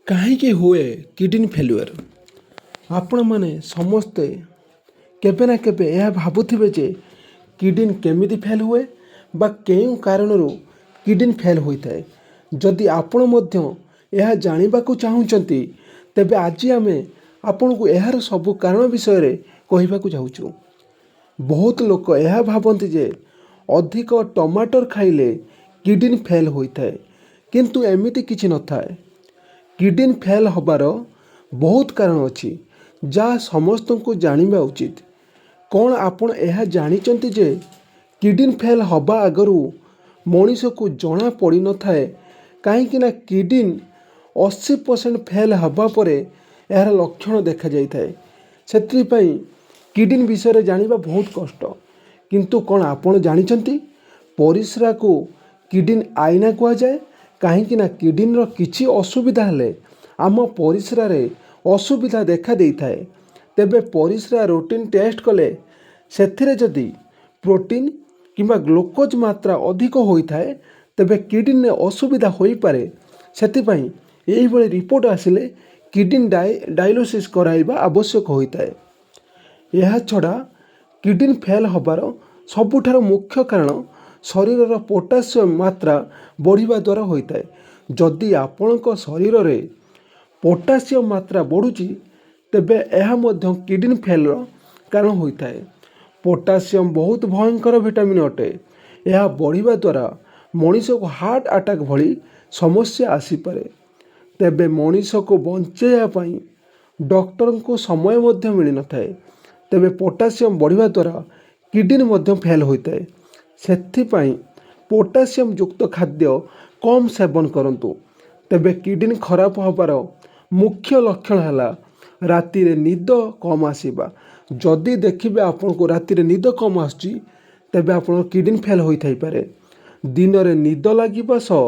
କାହିଁକି ହୁଏ kidney failure? ଆପଣମାନେ ସମସ୍ତେ କେବେ ନା କେବେ ଏହା ଭାବୁଥିବେ ଯେ କିଡ଼ନୀ କେମିତି ଫେଲ୍ ହୁଏ ବା କେଉଁ କାରଣରୁ କିଡ଼ନୀ ଫେଲ୍ ହୋଇଥାଏ। ଯଦି ଆପଣ ମଧ୍ୟ ଏହା ଜାଣିବାକୁ ଚାହୁଁଛନ୍ତି ତେବେ ଆଜି ଆମେ ଆପଣଙ୍କୁ ଏହାର ସବୁ କାରଣ ବିଷୟରେ କହିବାକୁ ଯାଉଛୁ। ବହୁତ ଲୋକ ଏହା ଭାବନ୍ତି ଯେ ଅଧିକ ଟମାଟର ଖାଇଲେ କିଡ଼ନୀ ଫେଲ୍ ହୋଇଥାଏ, କିନ୍ତୁ ଏମିତି କିଛି ନଥାଏ। କିଡ଼ନୀ ଫେଲ୍ ହେବାର ବହୁତ କାରଣ ଅଛି ଯାହା ସମସ୍ତଙ୍କୁ ଜାଣିବା ଉଚିତ। କ'ଣ ଆପଣ ଏହା ଜାଣିଛନ୍ତି ଯେ କିଡ଼ନୀ ଫେଲ୍ ହେବା ଆଗରୁ ମଣିଷକୁ ଜଣା ପଡ଼ିନଥାଏ, କାହିଁକି ନା କିଡ଼ନୀ 80% ଫେଲ୍ ହେବା ପରେ ଏହାର ଲକ୍ଷଣ ଦେଖାଯାଇଥାଏ। ସେଥିପାଇଁ କିଡ଼ନୀ ବିଷୟରେ ଜାଣିବା ବହୁତ କଷ୍ଟ। କିନ୍ତୁ କ'ଣ ଆପଣ ଜାଣିଛନ୍ତି ପରିସ୍ରାକୁ କିଡ଼ନୀ ଆଇନା କୁହାଯାଏ, କାହିଁକି ନା କିଡ଼ନୀର କିଛି ଅସୁବିଧା ହେଲେ ଆମ ପରିସ୍ରାରେ ଅସୁବିଧା ଦେଖା ଦେଇଥାଏ। ତେବେ ପରିସ୍ରା ରୁଟିନ୍ ଟେଷ୍ଟ କଲେ ସେଥିରେ ଯଦି ପ୍ରୋଟିନ୍ କିମ୍ବା ଗ୍ଲୁକୋଜ୍ ମାତ୍ରା ଅଧିକ ହୋଇଥାଏ ତେବେ କିଡ଼ନୀରେ ଅସୁବିଧା ହୋଇପାରେ। ସେଥିପାଇଁ ଏହିଭଳି ରିପୋର୍ଟ ଆସିଲେ କିଡ଼ନୀ ଡାଇଲିସିସ୍ କରାଇବା ଆବଶ୍ୟକ ହୋଇଥାଏ। ଏହା ଛଡ଼ା କିଡ଼ନୀ ଫେଲ୍ ହେବାର ସବୁଠାରୁ ମୁଖ୍ୟ କାରଣ ଶରୀରର ପୋଟାସିୟମ୍ ମାତ୍ରା ବଢ଼ିବା ଦ୍ୱାରା ହୋଇଥାଏ। ଯଦି ଆପଣଙ୍କ ଶରୀରରେ ପୋଟାସିୟମ୍ ମାତ୍ରା ବଢ଼ୁଛି ତେବେ ଏହା ମଧ୍ୟ କିଡ଼ନୀ ଫେଲ୍ର କାରଣ ହୋଇଥାଏ। ପୋଟାସିୟମ୍ ବହୁତ ଭୟଙ୍କର ଭିଟାମିନ୍ ଅଟେ। ଏହା ବଢ଼ିବା ଦ୍ୱାରା ମଣିଷକୁ ହାର୍ଟ ଆଟାକ୍ ଭଳି ସମସ୍ୟା ଆସିପାରେ। ତେବେ ମଣିଷକୁ ବଞ୍ଚାଇବା ପାଇଁ ଡକ୍ଟରଙ୍କୁ ସମୟ ମଧ୍ୟ ମିଳିନଥାଏ। ତେବେ ପୋଟାସିୟମ୍ ବଢ଼ିବା ଦ୍ୱାରା କିଡ଼ନୀ ମଧ୍ୟ ଫେଲ୍ ହୋଇଥାଏ। ସେଥିପାଇଁ ପୋଟାସିୟମ୍ ଯୁକ୍ତ ଖାଦ୍ୟ କମ୍ ସେବନ କରନ୍ତୁ। ତେବେ କିଡ଼ନୀ ଖରାପ ହେବାର ମୁଖ୍ୟ ଲକ୍ଷଣ ହେଲା ରାତିରେ ନିଦ କମ୍ ଆସିବା। ଯଦି ଦେଖିବେ ଆପଣଙ୍କୁ ରାତିରେ ନିଦ କମ୍ ଆସୁଛି ତେବେ ଆପଣଙ୍କ କିଡ଼ନୀ ଫେଲ୍ ହୋଇଥାଇପାରେ। ଦିନରେ ନିଦ ଲାଗିବା ସହ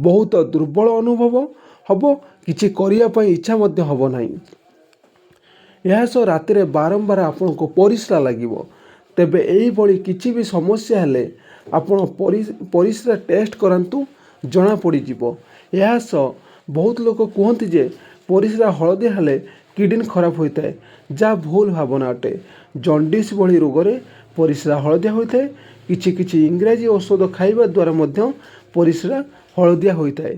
ବହୁତ ଦୁର୍ବଳ ଅନୁଭବ ହେବ, କିଛି କରିବା ପାଇଁ ଇଚ୍ଛା ମଧ୍ୟ ହେବ ନାହିଁ। ଏହା ସହ ରାତିରେ ବାରମ୍ବାର ଆପଣଙ୍କୁ ପରିସ୍ରା ଲାଗିବ। ତେବେ ଏହିଭଳି କିଛି ବି ସମସ୍ୟା ହେଲେ ଆପଣ ପରିସ୍ରା ଟେଷ୍ଟ କରାନ୍ତୁ, ଜଣାପଡ଼ିଯିବ। ଏହା ସହ ବହୁତ ଲୋକ କୁହନ୍ତି ଯେ ପରିସ୍ରା ହଳଦିଆ ହେଲେ କିଡ଼ନୀ ଖରାପ ହୋଇଥାଏ, ଯାହା ଭୁଲ ଭାବନା ଅଟେ। ଜଣ୍ଡିସ୍ ଭଳି ରୋଗରେ ପରିସ୍ରା ହଳଦିଆ ହୋଇଥାଏ। କିଛି ଇଂରାଜୀ ଔଷଧ ଖାଇବା ଦ୍ୱାରା ମଧ୍ୟ ପରିସ୍ରା ହଳଦିଆ ହୋଇଥାଏ।